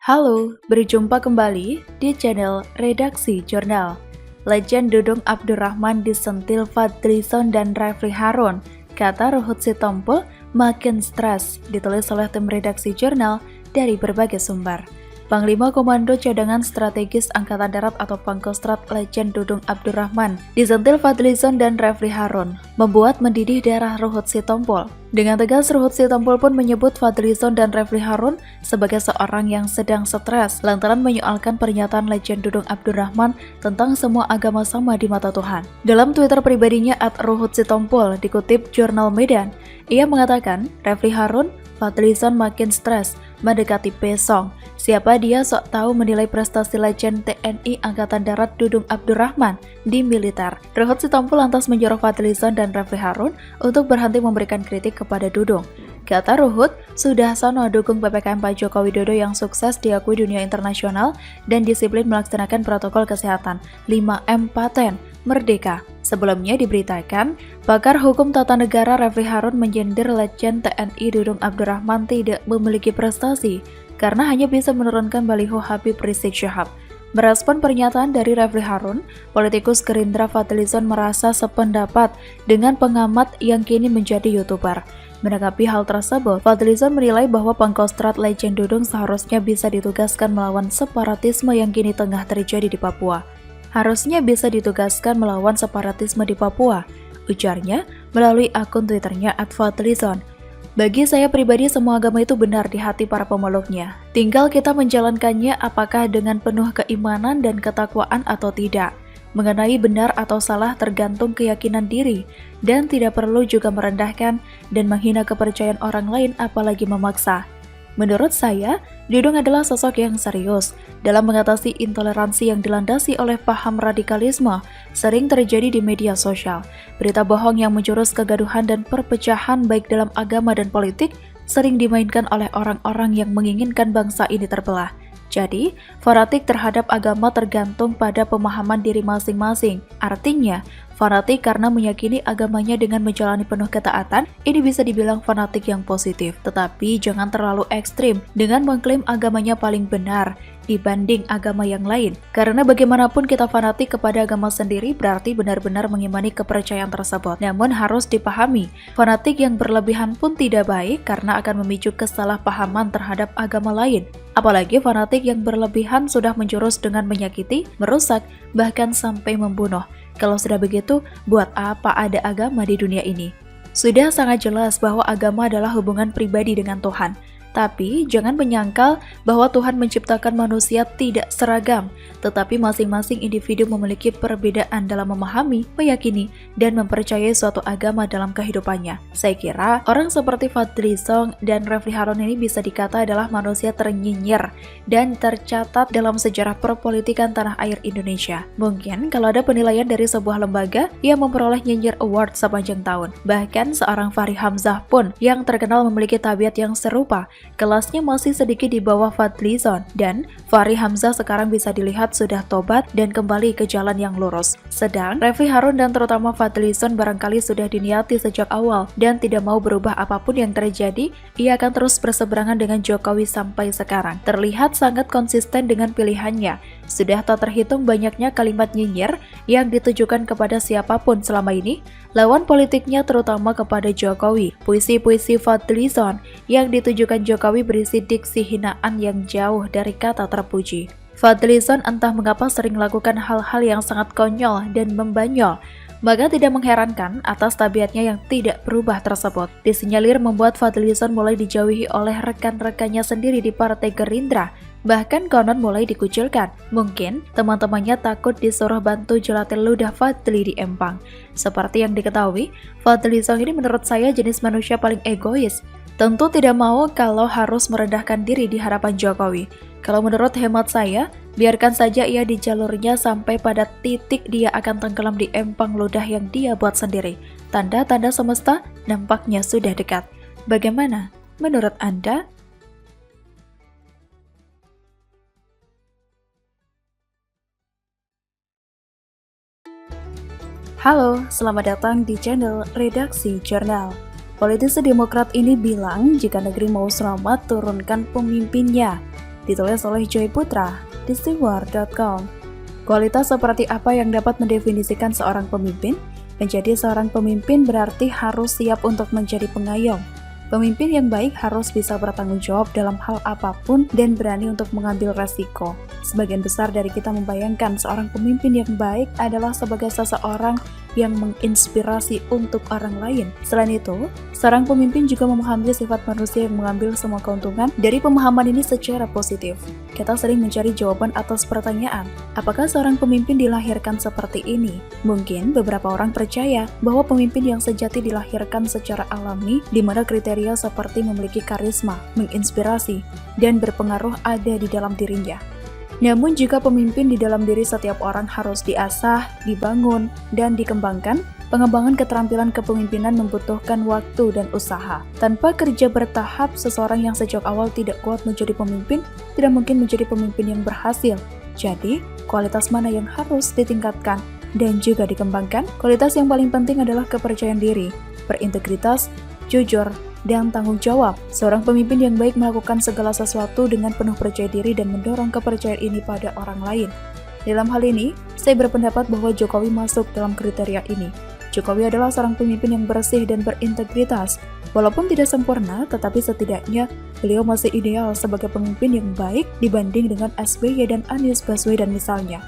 Halo, berjumpa kembali di channel Redaksi Jurnal. Legend Dudung Abdurrahman disentil Fadlizon dan Refly Harun, kata Ruhut Sitompul makin stres, ditulis oleh tim Redaksi Jurnal dari berbagai sumber. Panglima Komando Cadangan Strategis Angkatan Darat atau Pangkostrat Legend Dudung Abdurrahman disentil Fadlizon dan Refly Harun, membuat mendidih darah Ruhut Sitompul. Dengan tegas, Ruhut Sitompul pun menyebut Fadlizon dan Refly Harun sebagai seorang yang sedang stres lantaran menyoalkan pernyataan Legend Dudung Abdurrahman tentang semua agama sama di mata Tuhan. Dalam Twitter pribadinya @Ruhut Sitompul dikutip Jurnal Medan, ia mengatakan Refly Harun, Fadlizon makin stres mendekati Pesong. Siapa dia sok tahu menilai prestasi legend TNI Angkatan Darat Dudung Abdurrahman di militer. Ruhut Sitompul lantas menyuruh Fadlizon dan Refly Harun untuk berhenti memberikan kritik kepada Dudung. Kata Ruhut, sudah sono dukung PPKM Pak Joko Widodo yang sukses diakui dunia internasional dan disiplin melaksanakan protokol kesehatan. 5M paten, merdeka. Sebelumnya diberitakan, pakar hukum tata negara Refly Harun menyindir legend TNI Dudung Abdurrahman tidak memiliki prestasi karena hanya bisa menurunkan baliho Habib Rizik Syihab. Merespon pernyataan dari Refly Harun, politikus Gerindra Fadlizon merasa sependapat dengan pengamat yang kini menjadi YouTuber. Menanggapi hal tersebut, Fadlizon menilai bahwa Pangkostrat Legend Dudung seharusnya bisa ditugaskan melawan separatisme yang kini tengah terjadi di Papua. Harusnya bisa ditugaskan melawan separatisme di Papua, ujarnya melalui akun Twitternya @Fadlizon. Bagi saya pribadi semua agama itu benar di hati para pemeluknya. Tinggal kita menjalankannya apakah dengan penuh keimanan dan ketakwaan atau tidak. Mengenai benar atau salah tergantung keyakinan diri dan tidak perlu juga merendahkan dan menghina kepercayaan orang lain apalagi memaksa. Menurut saya, Dudung adalah sosok yang serius dalam mengatasi intoleransi yang dilandasi oleh paham radikalisme sering terjadi di media sosial. Berita bohong yang menjurus kegaduhan dan perpecahan baik dalam agama dan politik sering dimainkan oleh orang-orang yang menginginkan bangsa ini terbelah. Jadi, fanatik terhadap agama tergantung pada pemahaman diri masing-masing. Artinya, fanatik karena meyakini agamanya dengan menjalani penuh ketaatan, ini bisa dibilang fanatik yang positif. Tetapi jangan terlalu ekstrim dengan mengklaim agamanya paling benar dibanding agama yang lain. Karena bagaimanapun kita fanatik kepada agama sendiri berarti benar-benar mengimani kepercayaan tersebut. Namun harus dipahami, fanatik yang berlebihan pun tidak baik karena akan memicu kesalahpahaman terhadap agama lain. Apalagi fanatik yang berlebihan sudah menjurus dengan menyakiti, merusak, bahkan sampai membunuh. Kalau sudah begitu, buat apa ada agama di dunia ini? Sudah sangat jelas bahwa agama adalah hubungan pribadi dengan Tuhan. Tapi jangan menyangkal bahwa Tuhan menciptakan manusia tidak seragam, tetapi masing-masing individu memiliki perbedaan dalam memahami, meyakini, dan mempercayai suatu agama dalam kehidupannya. Saya kira orang seperti Fadlizon dan Refly Harun ini bisa dikata adalah manusia ternyinyir dan tercatat dalam sejarah perpolitikan tanah air Indonesia. Mungkin kalau ada penilaian dari sebuah lembaga yang memperoleh nyinyir award sepanjang tahun. Bahkan seorang Fahri Hamzah pun yang terkenal memiliki tabiat yang serupa, kelasnya masih sedikit di bawah Fadlizon, dan Fahri Hamzah sekarang bisa dilihat sudah tobat dan kembali ke jalan yang lurus. Sedang Refly Harun dan terutama Fadlizon barangkali sudah diniati sejak awal dan tidak mau berubah apapun yang terjadi, ia akan terus berseberangan dengan Jokowi sampai sekarang. Terlihat sangat konsisten dengan pilihannya. Sudah tak terhitung banyaknya kalimat nyinyir yang ditujukan kepada siapapun selama ini, lawan politiknya terutama kepada Jokowi. Puisi-puisi Fadlizon yang ditujukan Jokowi berisi diksi hinaan yang jauh dari kata terpuji. Fadlizon entah mengapa sering melakukan hal-hal yang sangat konyol dan membanyol, maka tidak mengherankan atas tabiatnya yang tidak berubah tersebut. Disinyalir membuat Fadlizon mulai dijauhi oleh rekan-rekannya sendiri di Partai Gerindra, bahkan konon mulai dikucilkan. Mungkin teman-temannya takut disuruh bantu jelatin ludah Fadli di Empang. Seperti yang diketahui, Fadlizon ini menurut saya jenis manusia paling egois. Tentu tidak mau kalau harus merendahkan diri di hadapan Jokowi. Kalau menurut hemat saya, biarkan saja ia di jalurnya sampai pada titik dia akan tenggelam di empang ludah yang dia buat sendiri. Tanda-tanda semesta nampaknya sudah dekat. Bagaimana menurut Anda? Halo, selamat datang di channel Redaksi Jurnal. Politisi Demokrat ini bilang jika negeri mau selamat turunkan pemimpinnya. ditulis oleh Joy Putra di steward.com. Kualitas seperti apa yang dapat mendefinisikan seorang pemimpin? Menjadi seorang pemimpin berarti harus siap untuk menjadi pengayom. Pemimpin yang baik harus bisa bertanggung jawab dalam hal apapun dan berani untuk mengambil resiko. Sebagian besar dari kita membayangkan seorang pemimpin yang baik adalah sebagai seseorang yang menginspirasi untuk orang lain. Selain itu, seorang pemimpin juga memahami sifat manusia yang mengambil semua keuntungan dari pemahaman ini secara positif. Kita sering mencari jawaban atas pertanyaan, apakah seorang pemimpin dilahirkan seperti ini? Mungkin beberapa orang percaya bahwa pemimpin yang sejati dilahirkan secara alami, di mana kriteria seperti memiliki karisma, menginspirasi, dan berpengaruh ada di dalam dirinya. Namun jika pemimpin di dalam diri setiap orang harus diasah, dibangun, dan dikembangkan, pengembangan keterampilan kepemimpinan membutuhkan waktu dan usaha. Tanpa kerja bertahap, seseorang yang sejak awal tidak kuat menjadi pemimpin, tidak mungkin menjadi pemimpin yang berhasil. Jadi, kualitas mana yang harus ditingkatkan dan juga dikembangkan? Kualitas yang paling penting adalah kepercayaan diri, berintegritas, jujur, dan tanggung jawab. Seorang pemimpin yang baik melakukan segala sesuatu dengan penuh percaya diri dan mendorong kepercayaan ini pada orang lain. Dalam hal ini, saya berpendapat bahwa Jokowi masuk dalam kriteria ini. Jokowi adalah seorang pemimpin yang bersih dan berintegritas. Walaupun tidak sempurna, tetapi setidaknya beliau masih ideal sebagai pemimpin yang baik dibanding dengan SBY dan Anies Baswedan misalnya.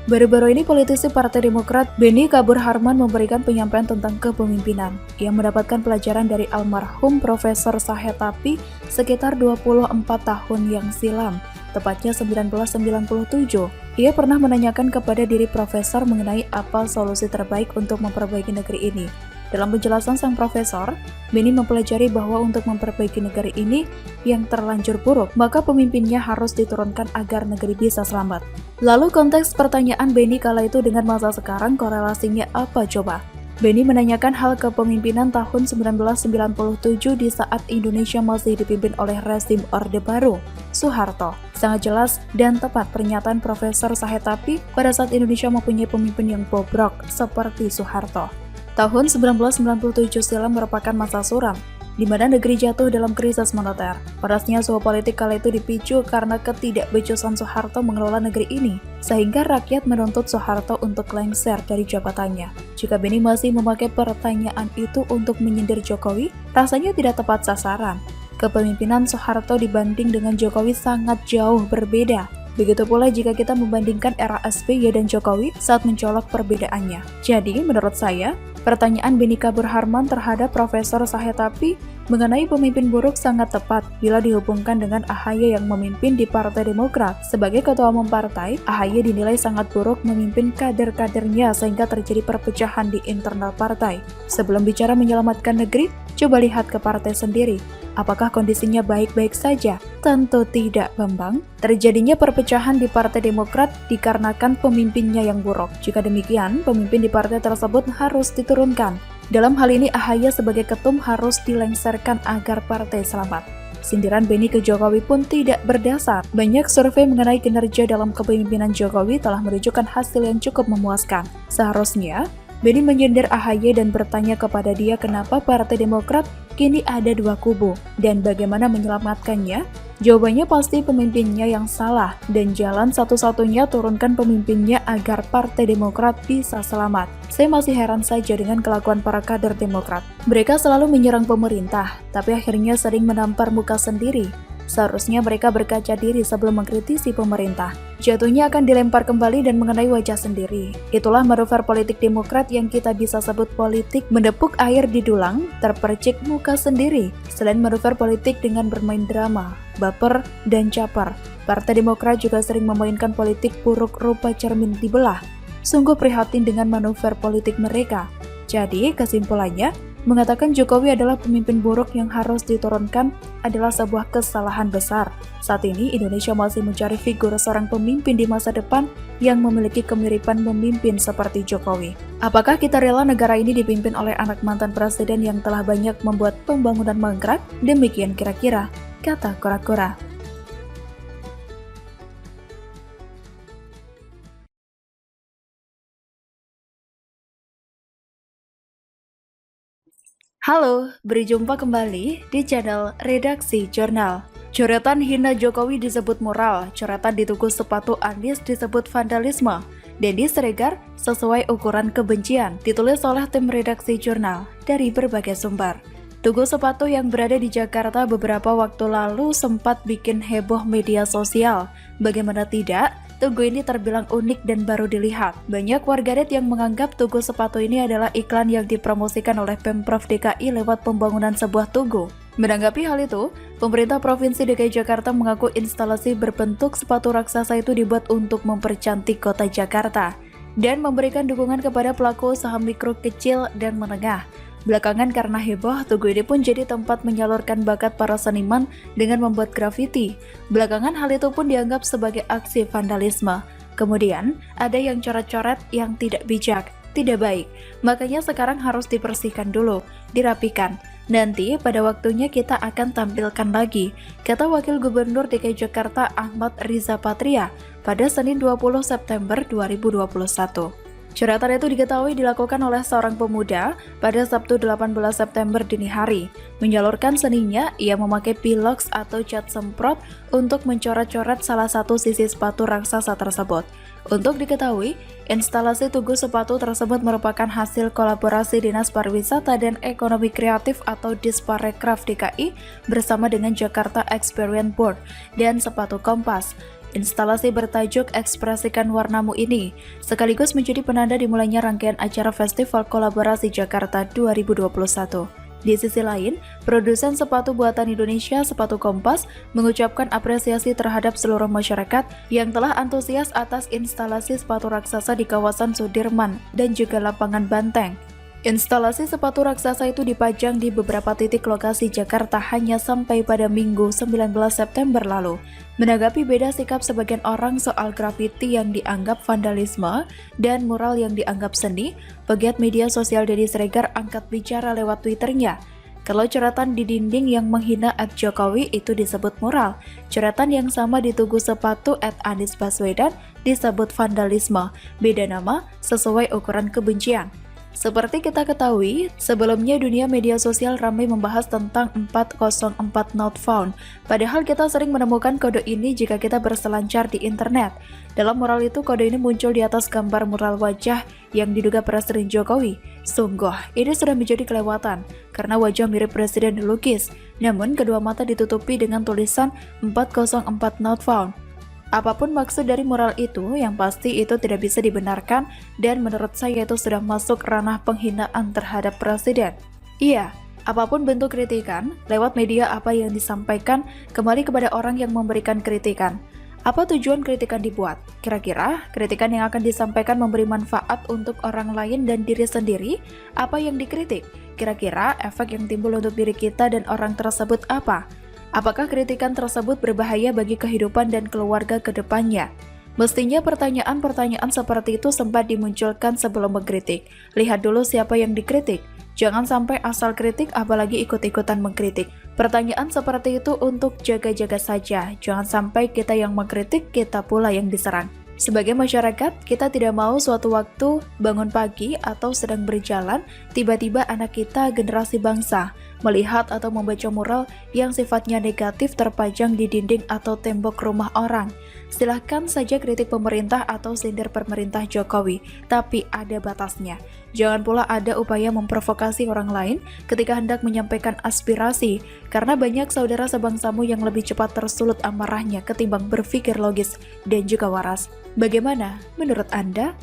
Baru-baru ini politisi Partai Demokrat Benny Kabur Harman memberikan penyampaian tentang kepemimpinan. Ia mendapatkan pelajaran dari almarhum Profesor Sahetapi sekitar 24 tahun yang silam, tepatnya 1997. Ia pernah menanyakan kepada diri profesor mengenai apa solusi terbaik untuk memperbaiki negeri ini. Dalam penjelasan sang profesor, Benny mempelajari bahwa untuk memperbaiki negeri ini yang terlanjur buruk, maka pemimpinnya harus diturunkan agar negeri bisa selamat. Lalu konteks pertanyaan Benny kala itu dengan masa sekarang korelasinya apa coba? Benny menanyakan hal kepemimpinan tahun 1997 di saat Indonesia masih dipimpin oleh rezim Orde Baru, Soeharto. Sangat jelas dan tepat pernyataan Profesor Sahetapi pada saat Indonesia mempunyai pemimpin yang bobrok seperti Soeharto. Tahun 1997 silam merupakan masa suram, di mana negeri jatuh dalam krisis moneter. Panasnya suhu politik kala itu dipicu karena ketidakbecusan Soeharto mengelola negeri ini, sehingga rakyat menuntut Soeharto untuk lengser dari jabatannya. Jika Benny masih memakai pertanyaan itu untuk menyindir Jokowi, rasanya tidak tepat sasaran. Kepemimpinan Soeharto dibanding dengan Jokowi sangat jauh berbeda. Begitu pula jika kita membandingkan era SBY dan Jokowi saat mencolok perbedaannya. Jadi, menurut saya, pertanyaan Benny Kabur Harman terhadap Profesor Sahetapi mengenai pemimpin buruk sangat tepat bila dihubungkan dengan AHY yang memimpin di Partai Demokrat. Sebagai ketua umum partai, AHY dinilai sangat buruk memimpin kader-kadernya sehingga terjadi perpecahan di internal partai. Sebelum bicara menyelamatkan negeri, coba lihat ke partai sendiri. Apakah kondisinya baik-baik saja? Tentu tidak, Bambang. Terjadinya perpecahan di Partai Demokrat dikarenakan pemimpinnya yang buruk. Jika demikian, pemimpin di partai tersebut harus diturunkan. Dalam hal ini, AHY sebagai ketum harus dilengserkan agar partai selamat. Sindiran Benny ke Jokowi pun tidak berdasar. Banyak survei mengenai kinerja dalam kepemimpinan Jokowi telah menunjukkan hasil yang cukup memuaskan. Seharusnya, Benny menyindir AHY dan bertanya kepada dia kenapa Partai Demokrat kini ada dua kubu, dan bagaimana menyelamatkannya? Jawabannya pasti pemimpinnya yang salah, dan jalan satu-satunya turunkan pemimpinnya agar Partai Demokrat bisa selamat. Saya masih heran saja dengan kelakuan para kader Demokrat. Mereka selalu menyerang pemerintah, tapi akhirnya sering menampar muka sendiri. Seharusnya mereka berkaca diri sebelum mengkritisi pemerintah. Jatuhnya akan dilempar kembali dan mengenai wajah sendiri. Itulah manuver politik Demokrat yang kita bisa sebut politik mendepuk air di dulang, terpercik muka sendiri. Selain manuver politik dengan bermain drama, baper, dan caper, Partai Demokrat juga sering memainkan politik buruk rupa cermin dibelah. Sungguh prihatin dengan manuver politik mereka. Jadi, kesimpulannya, mengatakan Jokowi adalah pemimpin buruk yang harus diturunkan adalah sebuah kesalahan besar. Saat ini, Indonesia masih mencari figur seorang pemimpin di masa depan yang memiliki kemiripan memimpin seperti Jokowi. Apakah kita rela negara ini dipimpin oleh anak mantan presiden yang telah banyak membuat pembangunan mangkrak? Demikian kira-kira, kata Kora-Kora. Halo, berjumpa kembali di channel Redaksi Jurnal. Coretan hina Jokowi disebut moral, coretan di tuku sepatu Anies disebut vandalisme. Deddy Siregar sesuai ukuran kebencian, ditulis oleh tim redaksi jurnal dari berbagai sumber. Tugu sepatu yang berada di Jakarta beberapa waktu lalu sempat bikin heboh media sosial. Bagaimana tidak, tugu ini terbilang unik dan baru dilihat. Banyak warganet yang menganggap tugu sepatu ini adalah iklan yang dipromosikan oleh Pemprov DKI lewat pembangunan sebuah tugu. Menanggapi hal itu, pemerintah Provinsi DKI Jakarta mengaku instalasi berbentuk sepatu raksasa itu dibuat untuk mempercantik kota Jakarta dan memberikan dukungan kepada pelaku usaha mikro, kecil, dan menengah. Belakangan karena heboh, tugu ini pun jadi tempat menyalurkan bakat para seniman dengan membuat grafiti. Belakangan hal itu pun dianggap sebagai aksi vandalisme. Kemudian, ada yang coret-coret yang tidak bijak, tidak baik. Makanya sekarang harus dibersihkan dulu, dirapikan. Nanti pada waktunya kita akan tampilkan lagi, kata Wakil Gubernur DKI Jakarta Ahmad Riza Patria pada Senin 20 September 2021. Coretan itu diketahui dilakukan oleh seorang pemuda pada Sabtu 18 September dini hari. Menyalurkan seninya, ia memakai pilox atau cat semprot untuk mencoret-coret salah satu sisi sepatu raksasa tersebut. Untuk diketahui, instalasi tugu sepatu tersebut merupakan hasil kolaborasi Dinas Pariwisata dan Ekonomi Kreatif atau Disparekraf DKI bersama dengan Jakarta Experience Board dan Sepatu Kompas. Instalasi bertajuk Ekspresikan Warnamu ini sekaligus menjadi penanda dimulainya rangkaian acara Festival Kolaborasi Jakarta 2021. Di sisi lain, produsen sepatu buatan Indonesia Sepatu Kompas mengucapkan apresiasi terhadap seluruh masyarakat yang telah antusias atas instalasi sepatu raksasa di kawasan Sudirman dan juga lapangan Banteng. Instalasi sepatu raksasa itu dipajang di beberapa titik lokasi Jakarta hanya sampai pada Minggu 19 September lalu. Menanggapi beda sikap sebagian orang soal grafiti yang dianggap vandalisme dan mural yang dianggap seni, pegiat media sosial Deddy Siregar angkat bicara lewat Twitternya. Kalau coretan di dinding yang menghina @Jokowi itu disebut mural, coretan yang sama di tugu sepatu @Anies Baswedan disebut vandalisme, beda nama sesuai ukuran kebencian. Seperti kita ketahui, sebelumnya dunia media sosial ramai membahas tentang 404 not found. Padahal kita sering menemukan kode ini jika kita berselancar di internet. Dalam mural itu, kode ini muncul di atas gambar mural wajah yang diduga Presiden Jokowi. Sungguh, ini sudah menjadi kelewatan, karena wajah mirip Presiden dilukis. Namun, kedua mata ditutupi dengan tulisan 404 not found. Apapun maksud dari mural itu, yang pasti itu tidak bisa dibenarkan dan menurut saya itu sudah masuk ranah penghinaan terhadap Presiden. Iya, apapun bentuk kritikan, lewat media apa yang disampaikan, kembali kepada orang yang memberikan kritikan. Apa tujuan kritikan dibuat? Kira-kira kritikan yang akan disampaikan memberi manfaat untuk orang lain dan diri sendiri? Apa yang dikritik? Kira-kira efek yang timbul untuk diri kita dan orang tersebut apa? Apakah kritikan tersebut berbahaya bagi kehidupan dan keluarga ke depannya? Mestinya pertanyaan-pertanyaan seperti itu sempat dimunculkan sebelum mengkritik. Lihat dulu siapa yang dikritik. Jangan sampai asal kritik apalagi ikut-ikutan mengkritik. Pertanyaan seperti itu untuk jaga-jaga saja. Jangan sampai kita yang mengkritik, kita pula yang diserang. Sebagai masyarakat, kita tidak mau suatu waktu bangun pagi atau sedang berjalan, tiba-tiba anak kita generasi bangsa melihat atau membaca mural yang sifatnya negatif terpajang di dinding atau tembok rumah orang. Silahkan saja kritik pemerintah atau sindir pemerintah Jokowi, tapi ada batasnya. Jangan pula ada upaya memprovokasi orang lain ketika hendak menyampaikan aspirasi, karena banyak saudara sebangsamu yang lebih cepat tersulut amarahnya ketimbang berpikir logis dan juga waras. Bagaimana menurut Anda?